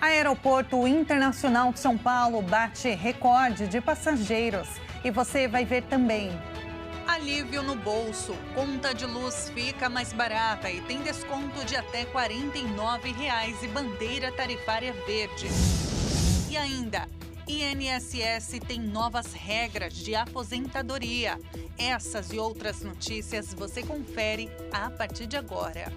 Aeroporto Internacional de São Paulo bate recorde de passageiros. E você vai ver também. Alívio no bolso. Conta de luz fica mais barata e tem desconto de até R$ 49 e bandeira tarifária verde. E ainda, INSS tem novas regras de aposentadoria. Essas e outras notícias você confere a partir de agora.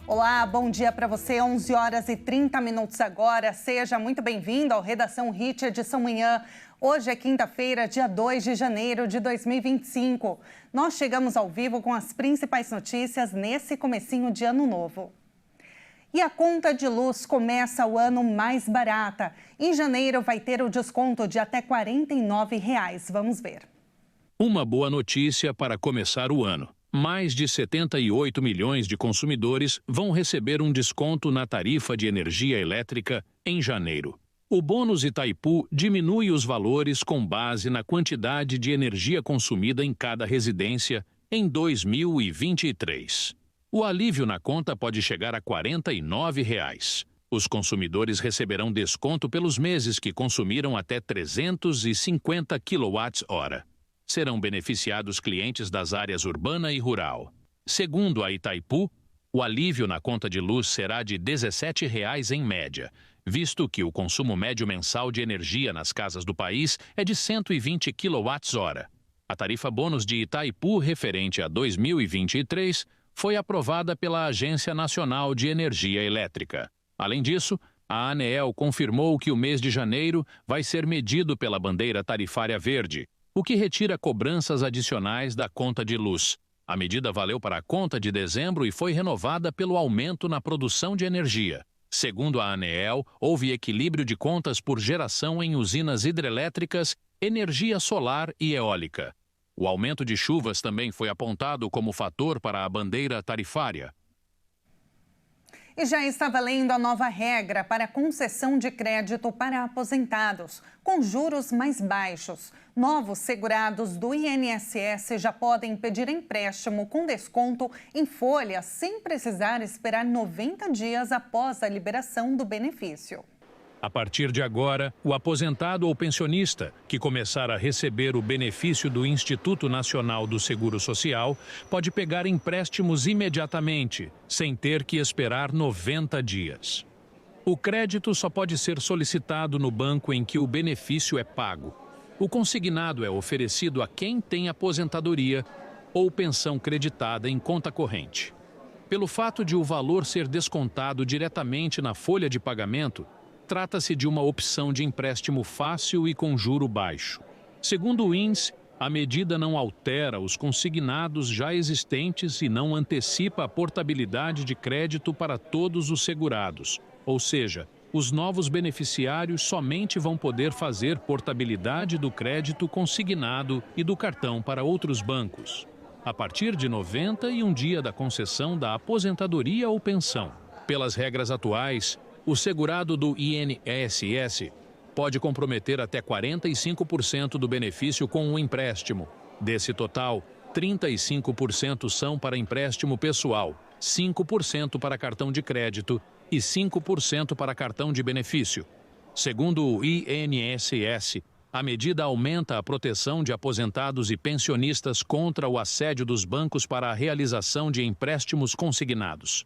Olá, bom dia para você, 11 horas e 30 minutos agora. Seja muito bem-vindo ao Redação Hit Edição Manhã. Hoje é quinta-feira, dia 2 de janeiro de 2025. Nós chegamos ao vivo com as principais notícias nesse comecinho de ano novo. E a conta de luz começa o ano mais barata. Em janeiro vai ter o desconto de até R$ 49. Vamos ver. Uma boa notícia para começar o ano. Mais de 78 milhões de consumidores vão receber um desconto na tarifa de energia elétrica em janeiro. O bônus Itaipu diminui os valores com base na quantidade de energia consumida em cada residência em 2023. O alívio na conta pode chegar a R$ 49. Os consumidores receberão desconto pelos meses que consumiram até 350 kWh. Serão beneficiados clientes das áreas urbana e rural. Segundo a Itaipu, o alívio na conta de luz será de R$ 17 em média, visto que o consumo médio mensal de energia nas casas do país é de 120 kWh. A tarifa bônus de Itaipu referente a 2023 foi aprovada pela Agência Nacional de Energia Elétrica. Além disso, a ANEEL confirmou que o mês de janeiro vai ser medido pela bandeira tarifária verde, o que retira cobranças adicionais da conta de luz. A medida valeu para a conta de dezembro e foi renovada pelo aumento na produção de energia. Segundo a ANEEL, houve equilíbrio de contas por geração em usinas hidrelétricas, energia solar e eólica. O aumento de chuvas também foi apontado como fator para a bandeira tarifária. E já está valendo a nova regra para concessão de crédito para aposentados, com juros mais baixos. Novos segurados do INSS já podem pedir empréstimo com desconto em folha sem precisar esperar 90 dias após a liberação do benefício. A partir de agora, o aposentado ou pensionista que começar a receber o benefício do Instituto Nacional do Seguro Social pode pegar empréstimos imediatamente, sem ter que esperar 90 dias. O crédito só pode ser solicitado no banco em que o benefício é pago. O consignado é oferecido a quem tem aposentadoria ou pensão creditada em conta corrente. Pelo fato de o valor ser descontado diretamente na folha de pagamento, trata-se de uma opção de empréstimo fácil e com juro baixo. Segundo o INSS, a medida não altera os consignados já existentes e não antecipa a portabilidade de crédito para todos os segurados. Ou seja, os novos beneficiários somente vão poder fazer portabilidade do crédito consignado e do cartão para outros bancos, a partir de 91 dia da concessão da aposentadoria ou pensão. Pelas regras atuais, o segurado do INSS pode comprometer até 45% do benefício com um empréstimo. Desse total, 35% são para empréstimo pessoal, 5% para cartão de crédito e 5% para cartão de benefício. Segundo o INSS, a medida aumenta a proteção de aposentados e pensionistas contra o assédio dos bancos para a realização de empréstimos consignados.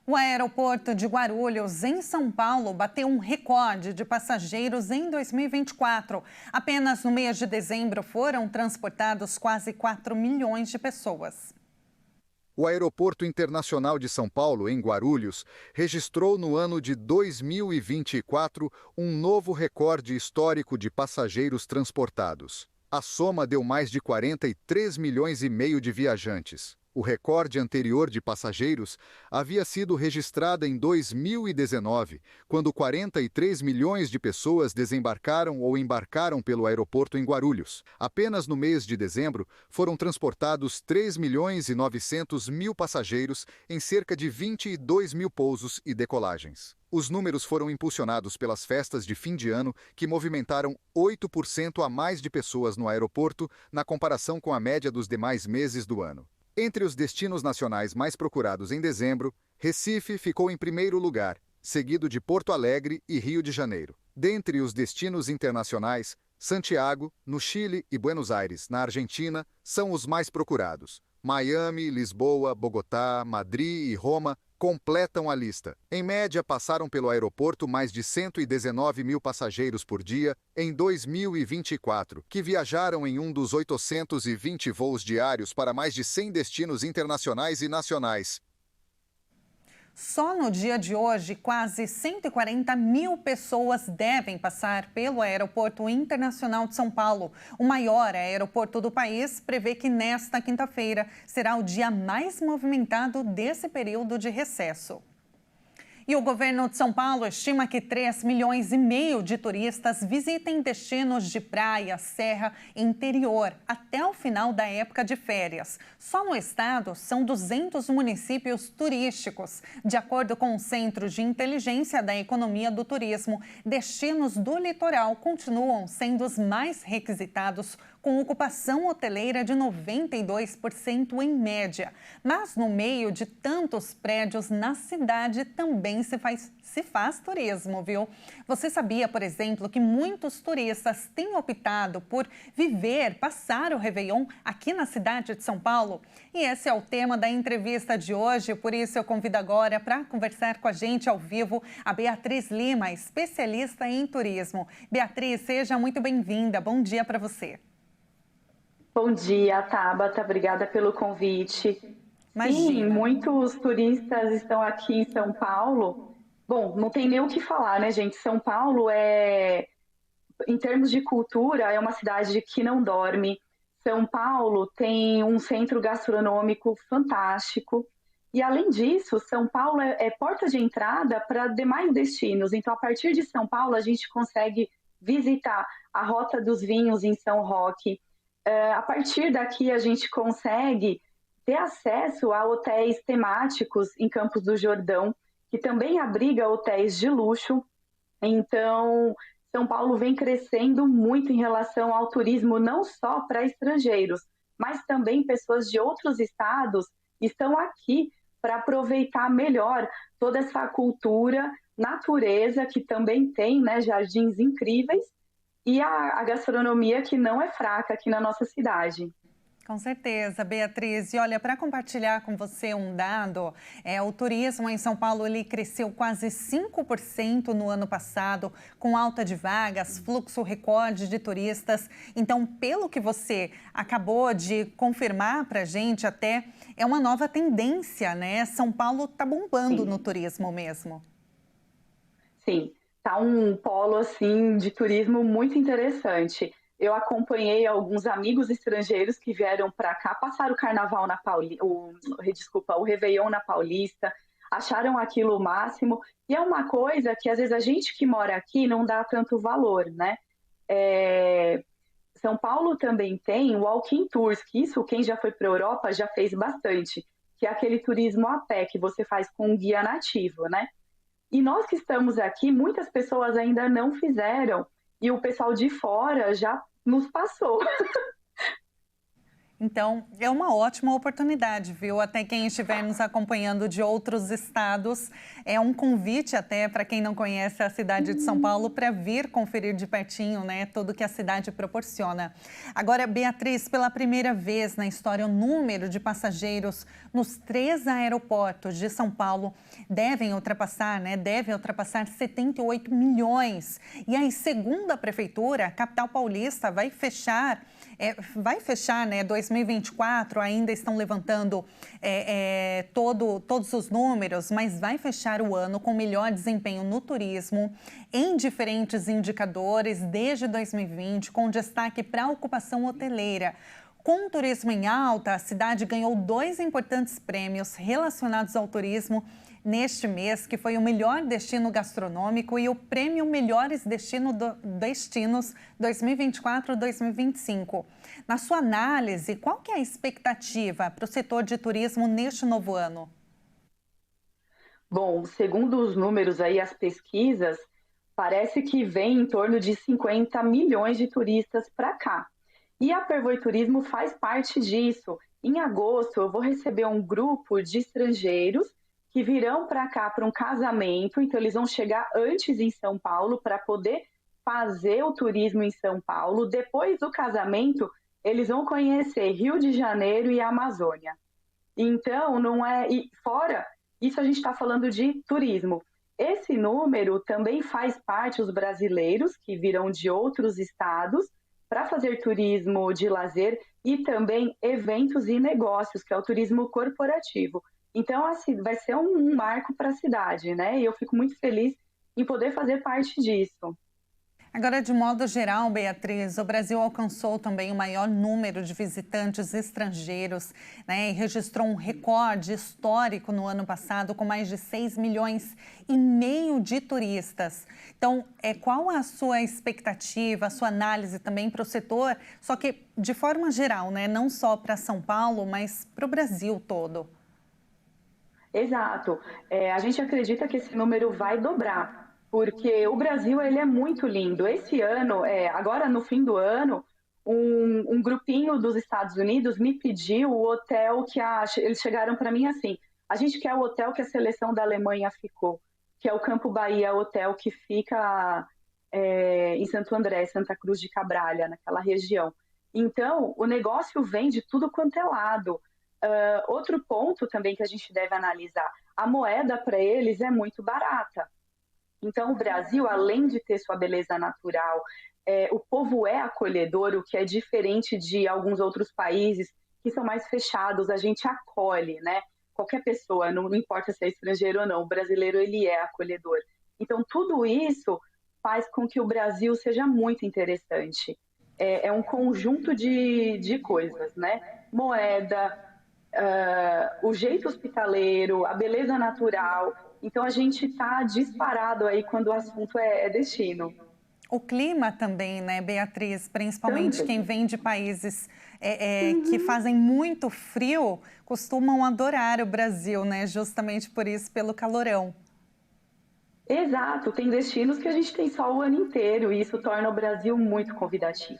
O aeroporto de Guarulhos, em São Paulo, bateu um recorde de passageiros em 2024. Apenas no mês de dezembro foram transportados quase 4 milhões de pessoas. O Aeroporto Internacional de São Paulo, em Guarulhos, registrou no ano de 2024 um novo recorde histórico de passageiros transportados. A soma deu mais de 43 milhões e meio de viajantes. O recorde anterior de passageiros havia sido registrado em 2019, quando 43 milhões de pessoas desembarcaram ou embarcaram pelo aeroporto em Guarulhos. Apenas no mês de dezembro foram transportados 3 milhões e 900 mil passageiros em cerca de 22 mil pousos e decolagens. Os números foram impulsionados pelas festas de fim de ano, que movimentaram 8% a mais de pessoas no aeroporto na comparação com a média dos demais meses do ano. Entre os destinos nacionais mais procurados em dezembro, Recife ficou em primeiro lugar, seguido de Porto Alegre e Rio de Janeiro. Dentre os destinos internacionais, Santiago, no Chile, e Buenos Aires, na Argentina, são os mais procurados. Miami, Lisboa, Bogotá, Madrid e Roma completam a lista. Em média, passaram pelo aeroporto mais de 119 mil passageiros por dia em 2024, que viajaram em um dos 820 voos diários para mais de 100 destinos internacionais e nacionais. Só no dia de hoje, quase 140 mil pessoas devem passar pelo Aeroporto Internacional de São Paulo. O maior aeroporto do país prevê que nesta quinta-feira será o dia mais movimentado desse período de recesso. E o governo de São Paulo estima que 3,5 milhões de turistas visitem destinos de praia, serra e interior até o final da época de férias. Só no estado são 200 municípios turísticos. De acordo com o Centro de Inteligência da Economia do Turismo, destinos do litoral continuam sendo os mais requisitados, com ocupação hoteleira de 92% em média. Mas no meio de tantos prédios na cidade também se faz turismo, viu? Você sabia, por exemplo, que muitos turistas têm optado por passar o Réveillon aqui na cidade de São Paulo? E esse é o tema da entrevista de hoje, por isso eu convido agora para conversar com a gente ao vivo a Beatriz Lima, especialista em turismo. Beatriz, seja muito bem-vinda. Bom dia para você. Bom dia, Tabata. Obrigada pelo convite. Imagina. Sim, muitos turistas estão aqui em São Paulo. Bom, não tem nem o que falar, né, gente? São Paulo em termos de cultura, é uma cidade que não dorme. São Paulo tem um centro gastronômico fantástico. E, além disso, São Paulo é porta de entrada para demais destinos. Então, a partir de São Paulo, a gente consegue visitar a Rota dos Vinhos em São Roque. A partir daqui a gente consegue ter acesso a hotéis temáticos em Campos do Jordão, que também abriga hotéis de luxo. Então, São Paulo vem crescendo muito em relação ao turismo, não só para estrangeiros, mas também pessoas de outros estados estão aqui para aproveitar melhor toda essa cultura, natureza, que também tem, né, jardins incríveis, e a gastronomia que não é fraca aqui na nossa cidade. Com certeza, Beatriz. E olha, para compartilhar com você um dado, o turismo em São Paulo ele cresceu quase 5% no ano passado, com alta de vagas, fluxo recorde de turistas. Então, pelo que você acabou de confirmar para a gente, até é uma nova tendência, né? São Paulo está bombando no turismo mesmo. Sim. Tá um polo assim de turismo muito interessante. Eu acompanhei alguns amigos estrangeiros que vieram para cá, passaram o carnaval o Réveillon na Paulista, acharam aquilo o máximo. E é uma coisa que às vezes a gente que mora aqui não dá tanto valor, né? São Paulo também tem walking tours, que isso quem já foi para a Europa já fez bastante, que é aquele turismo a pé que você faz com um guia nativo, né? E nós que estamos aqui, muitas pessoas ainda não fizeram e o pessoal de fora já nos passou. Então, é uma ótima oportunidade, viu? Até quem estiver nos acompanhando de outros estados, é um convite até para quem não conhece a cidade de São Paulo para vir conferir de pertinho, né, tudo que a cidade proporciona. Agora, Beatriz, pela primeira vez na história, o número de passageiros nos 3 aeroportos de São Paulo deve ultrapassar 78 milhões. E aí, segundo a Prefeitura, a capital paulista vai fechar, 2024, ainda estão levantando todos os números, mas vai fechar o ano com melhor desempenho no turismo, em diferentes indicadores desde 2020, com destaque para a ocupação hoteleira. Com o turismo em alta, a cidade ganhou 2 importantes prêmios relacionados ao turismo neste mês, que foi o melhor destino gastronômico e o prêmio Melhores Destinos 2024-2025. Na sua análise, qual que é a expectativa para o setor de turismo neste novo ano? Bom, segundo os números aí, as pesquisas, parece que vem em torno de 50 milhões de turistas para cá. E a Pervoiturismo faz parte disso. Em agosto, eu vou receber um grupo de estrangeiros que virão para cá para um casamento, então eles vão chegar antes em São Paulo para poder fazer o turismo em São Paulo. Depois do casamento, eles vão conhecer Rio de Janeiro e a Amazônia. Então, não é... E fora, isso a gente está falando de turismo. Esse número também faz parte os brasileiros que virão de outros estados para fazer turismo de lazer e também eventos e negócios, que é o turismo corporativo. Então, assim, vai ser um marco para a cidade, né? E eu fico muito feliz em poder fazer parte disso. Agora, de modo geral, Beatriz, o Brasil alcançou também o maior número de visitantes estrangeiros, né, e registrou um recorde histórico no ano passado, com mais de 6,5 milhões de turistas. Então, qual a sua expectativa, a sua análise também para o setor, só que de forma geral, né, não só para São Paulo, mas para o Brasil todo? Exato. A gente acredita que esse número vai dobrar, porque o Brasil ele é muito lindo. Esse ano, agora no fim do ano, um grupinho dos Estados Unidos me pediu o hotel que eles chegaram para mim assim: a gente quer o hotel que a seleção da Alemanha ficou, que é o Campo Bahia Hotel, que fica em Santo André, Santa Cruz de Cabralha, naquela região. Então, o negócio vem de tudo quanto é lado. Outro ponto também que a gente deve analisar, a moeda para eles é muito barata. Então, o Brasil, além de ter sua beleza natural, o povo é acolhedor, o que é diferente de alguns outros países que são mais fechados, a gente acolhe, né? Qualquer pessoa, não importa se é estrangeiro ou não, o brasileiro ele é acolhedor. Então, tudo isso faz com que o Brasil seja muito interessante. É um conjunto de coisas, né? Moeda, o jeito hospitaleiro, a beleza natural. Então, a gente está disparado aí quando o assunto é destino. O clima também, né, Beatriz? Principalmente também. Quem vem de países que fazem muito frio, costumam adorar o Brasil, né? Justamente por isso, pelo calorão. Exato. Tem destinos que a gente tem sol o ano inteiro e isso torna o Brasil muito convidativo.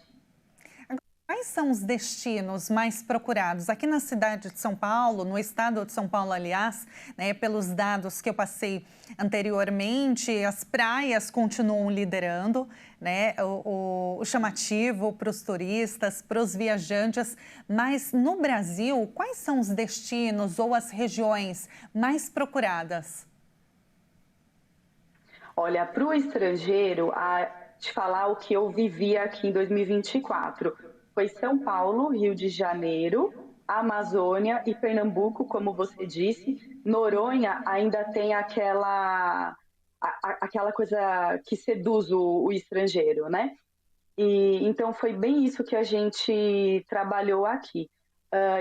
Quais são os destinos mais procurados? Aqui na cidade de São Paulo, no estado de São Paulo, aliás, né, pelos dados que eu passei anteriormente, as praias continuam liderando, né, o chamativo para os turistas, para os viajantes. Mas no Brasil, quais são os destinos ou as regiões mais procuradas? Olha, para o estrangeiro, te falar o que eu vivi aqui em 2024. Foi São Paulo, Rio de Janeiro, Amazônia e Pernambuco, como você disse. Noronha ainda tem aquela coisa que seduz o estrangeiro, né? E então foi bem isso que a gente trabalhou aqui.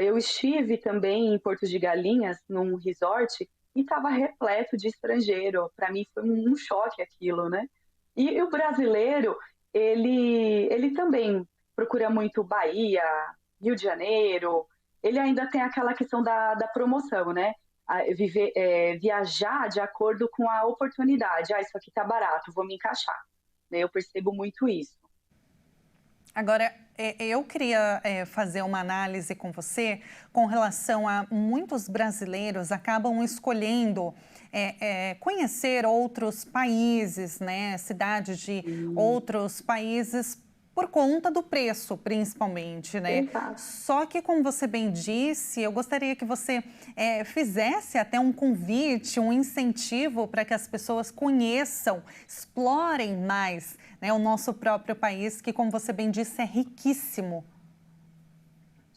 Eu estive também em Porto de Galinhas, num resort, e estava repleto de estrangeiro. Para mim foi um choque aquilo, né? E o brasileiro, ele também procura muito Bahia, Rio de Janeiro. Ele ainda tem aquela questão da promoção, né? Viajar de acordo com a oportunidade. Isso aqui tá barato, vou me encaixar. Eu percebo muito isso. Agora, eu queria fazer uma análise com você com relação a muitos brasileiros acabam escolhendo conhecer outros países, né? Cidades de outros países por conta do preço, principalmente, né? Exato. Só que, como você bem disse, eu gostaria que você fizesse até um convite, um incentivo para que as pessoas conheçam, explorem mais, né, o nosso próprio país, que, como você bem disse, é riquíssimo.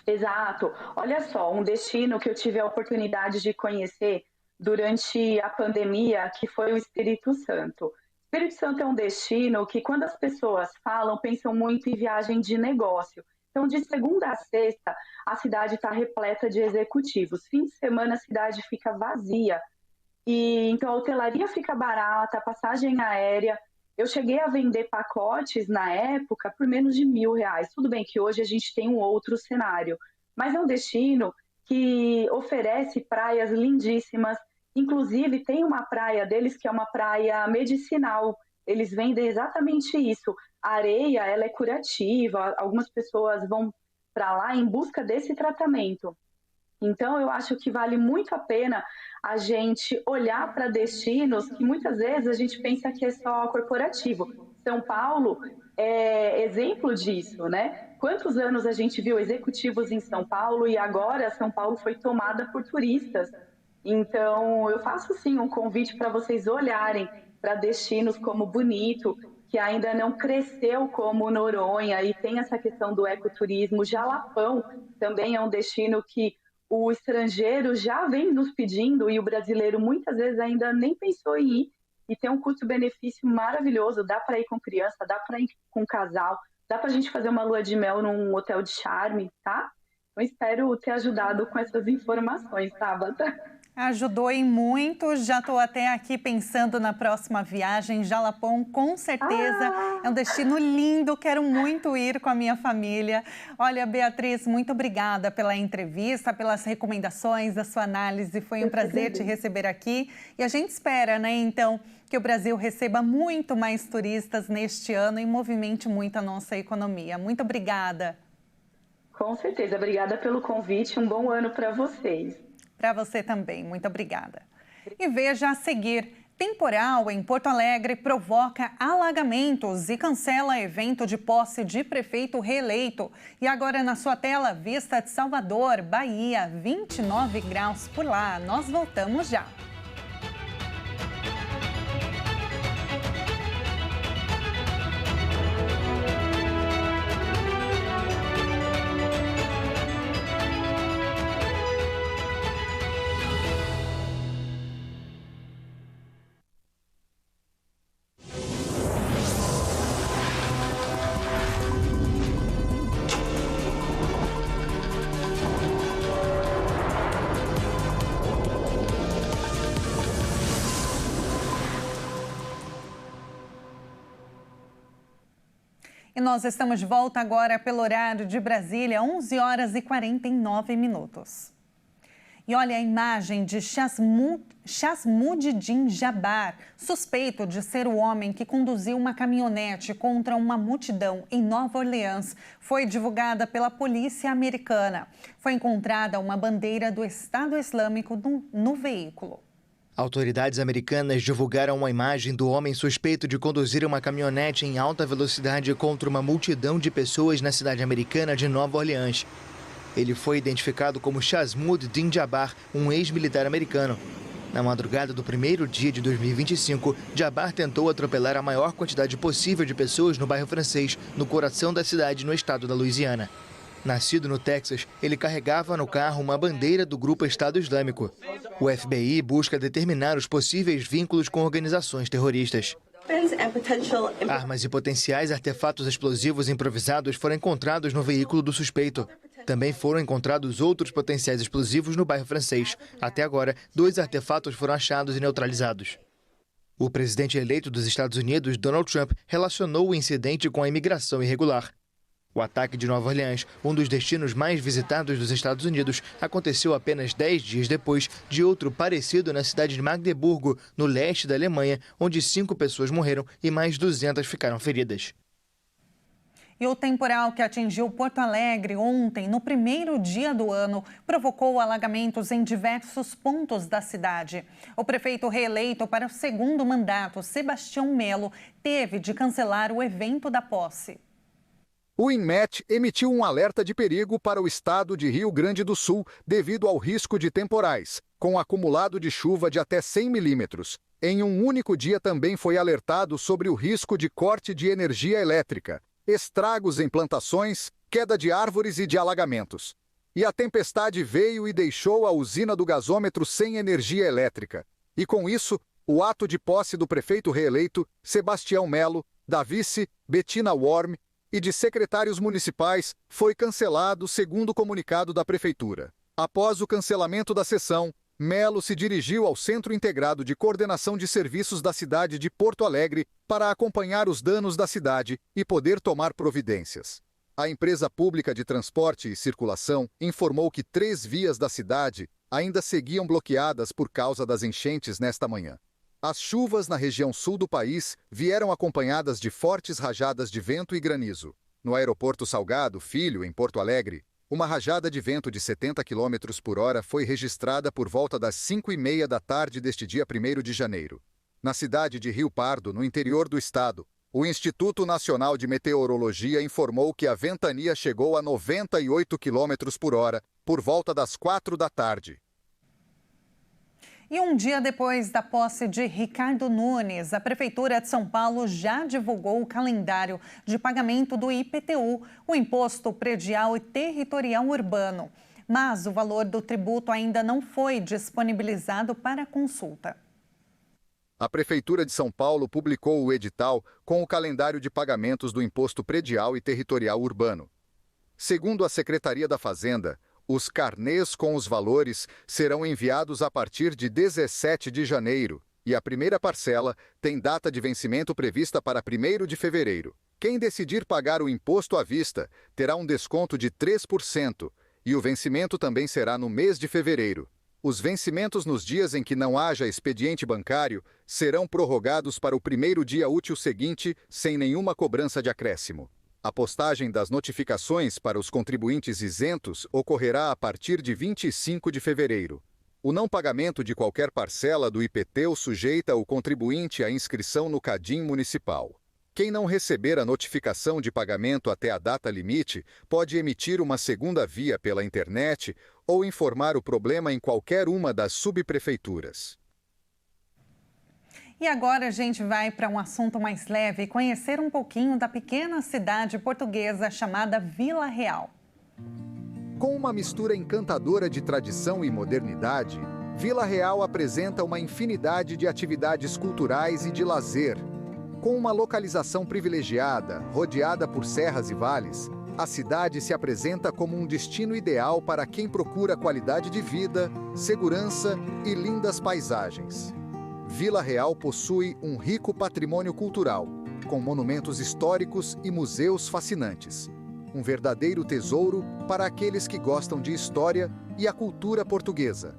Exato. Olha só, um destino que eu tive a oportunidade de conhecer durante a pandemia, que foi o Espírito Santo. O Espírito Santo é um destino que, quando as pessoas falam, pensam muito em viagem de negócio. Então, de segunda a sexta, a cidade está repleta de executivos. Fim de semana, a cidade fica vazia. Então, a hotelaria fica barata, a passagem aérea. Eu cheguei a vender pacotes, na época, por menos de R$1.000. Tudo bem que hoje a gente tem um outro cenário, mas é um destino que oferece praias lindíssimas. Inclusive, tem uma praia deles que é uma praia medicinal, eles vendem exatamente isso. A areia, ela é curativa, algumas pessoas vão para lá em busca desse tratamento. Então, eu acho que vale muito a pena a gente olhar para destinos que muitas vezes a gente pensa que é só corporativo. São Paulo é exemplo disso, né? Quantos anos a gente viu executivos em São Paulo e agora São Paulo foi tomada por turistas. Então, eu faço sim um convite para vocês olharem para destinos como Bonito, que ainda não cresceu como Noronha e tem essa questão do ecoturismo. Jalapão também é um destino que o estrangeiro já vem nos pedindo e o brasileiro muitas vezes ainda nem pensou em ir, e tem um custo-benefício maravilhoso. Dá para ir com criança, dá para ir com casal, dá para a gente fazer uma lua de mel num hotel de charme, tá? Eu espero ter ajudado com essas informações, Tabata. Ajudou em muito, já estou até aqui pensando na próxima viagem. Jalapão, com certeza, é um destino lindo, quero muito ir com a minha família. Olha, Beatriz, muito obrigada pela entrevista, pelas recomendações, da sua análise, foi um prazer te receber aqui. E a gente espera, né, então, que o Brasil receba muito mais turistas neste ano e movimente muito a nossa economia. Muito obrigada. Com certeza, obrigada pelo convite, um bom ano para vocês. Para você também, muito obrigada. E veja a seguir, temporal em Porto Alegre provoca alagamentos e cancela evento de posse de prefeito reeleito. E agora na sua tela, vista de Salvador, Bahia, 29 graus por lá. Nós voltamos já. E nós estamos de volta agora pelo horário de Brasília, 11 horas e 49 minutos. E olha a imagem de Chasmouddin Jabbar, suspeito de ser o homem que conduziu uma caminhonete contra uma multidão em Nova Orleans, foi divulgada pela polícia americana. Foi encontrada uma bandeira do Estado Islâmico no veículo. Autoridades americanas divulgaram uma imagem do homem suspeito de conduzir uma caminhonete em alta velocidade contra uma multidão de pessoas na cidade americana de Nova Orleans. Ele foi identificado como Chasmouddin Jabbar, um ex-militar americano. Na madrugada do primeiro dia de 2025, Jabbar tentou atropelar a maior quantidade possível de pessoas no bairro Francês, no coração da cidade, no estado da Louisiana. Nascido no Texas, ele carregava no carro uma bandeira do grupo Estado Islâmico. O FBI busca determinar os possíveis vínculos com organizações terroristas. Armas e potenciais artefatos explosivos improvisados foram encontrados no veículo do suspeito. Também foram encontrados outros potenciais explosivos no bairro Francês. Até agora, 2 artefatos foram achados e neutralizados. O presidente eleito dos Estados Unidos, Donald Trump, relacionou o incidente com a imigração irregular. O ataque de Nova Orleans, um dos destinos mais visitados dos Estados Unidos, aconteceu apenas 10 dias depois de outro parecido na cidade de Magdeburgo, no leste da Alemanha, onde 5 pessoas morreram e mais 200 ficaram feridas. E o temporal que atingiu Porto Alegre ontem, no primeiro dia do ano, provocou alagamentos em diversos pontos da cidade. O prefeito reeleito para o segundo mandato, Sebastião Melo, teve de cancelar o evento da posse. O INMET emitiu um alerta de perigo para o estado de Rio Grande do Sul devido ao risco de temporais, com acumulado de chuva de até 100 milímetros. Em um único dia também foi alertado sobre o risco de corte de energia elétrica, estragos em plantações, queda de árvores e de alagamentos. E a tempestade veio e deixou a usina do gasômetro sem energia elétrica. E com isso, o ato de posse do prefeito reeleito, Sebastião Melo, da vice, Bettina Worm, e de secretários municipais foi cancelado, segundo o comunicado da Prefeitura. Após o cancelamento da sessão, Melo se dirigiu ao Centro Integrado de Coordenação de Serviços da cidade de Porto Alegre para acompanhar os danos da cidade e poder tomar providências. A empresa pública de transporte e circulação informou que 3 vias da cidade ainda seguiam bloqueadas por causa das enchentes nesta manhã. As chuvas na região sul do país vieram acompanhadas de fortes rajadas de vento e granizo. No aeroporto Salgado Filho, em Porto Alegre, uma rajada de vento de 70 km por hora foi registrada por volta das 5h30 da tarde deste dia 1º de janeiro. Na cidade de Rio Pardo, no interior do estado, o Instituto Nacional de Meteorologia informou que a ventania chegou a 98 km por hora por volta das 4 da tarde. E um dia depois da posse de Ricardo Nunes, a Prefeitura de São Paulo já divulgou o calendário de pagamento do IPTU, o Imposto Predial e Territorial Urbano. Mas o valor do tributo ainda não foi disponibilizado para consulta. A Prefeitura de São Paulo publicou o edital com o calendário de pagamentos do Imposto Predial e Territorial Urbano. Segundo a Secretaria da Fazenda, os carnês com os valores serão enviados a partir de 17 de janeiro e a primeira parcela tem data de vencimento prevista para 1º de fevereiro. Quem decidir pagar o imposto à vista terá um desconto de 3% e o vencimento também será no mês de fevereiro. Os vencimentos nos dias em que não haja expediente bancário serão prorrogados para o 1º dia útil seguinte sem nenhuma cobrança de acréscimo. A postagem das notificações para os contribuintes isentos ocorrerá a partir de 25 de fevereiro. O não pagamento de qualquer parcela do IPTU sujeita o contribuinte à inscrição no CADIM municipal. Quem não receber a notificação de pagamento até a data limite pode emitir uma segunda via pela internet ou informar o problema em qualquer uma das subprefeituras. E agora a gente vai para um assunto mais leve e conhecer um pouquinho da pequena cidade portuguesa chamada Vila Real. Com uma mistura encantadora de tradição e modernidade, Vila Real apresenta uma infinidade de atividades culturais e de lazer. Com uma localização privilegiada, rodeada por serras e vales, a cidade se apresenta como um destino ideal para quem procura qualidade de vida, segurança e lindas paisagens. Vila Real possui um rico patrimônio cultural, com monumentos históricos e museus fascinantes. Um verdadeiro tesouro para aqueles que gostam de história e a cultura portuguesa.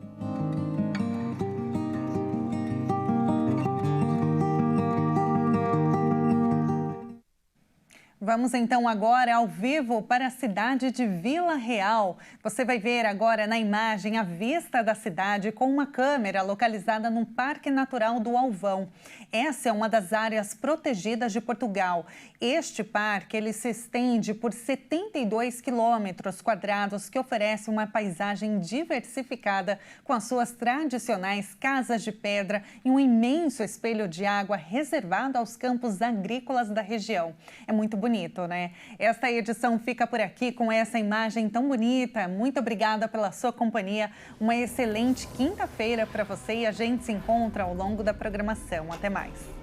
Vamos então agora ao vivo para a cidade de Vila Real. Você vai ver agora na imagem a vista da cidade com uma câmera localizada no Parque Natural do Alvão. Essa é uma das áreas protegidas de Portugal. Este parque ele se estende por 72 quilômetros quadrados, que oferece uma paisagem diversificada com as suas tradicionais casas de pedra e um imenso espelho de água reservado aos campos agrícolas da região. É muito bonito, né? Esta edição fica por aqui com essa imagem tão bonita. Muito obrigada pela sua companhia. Uma excelente quinta-feira para você e a gente se encontra ao longo da programação. Até mais.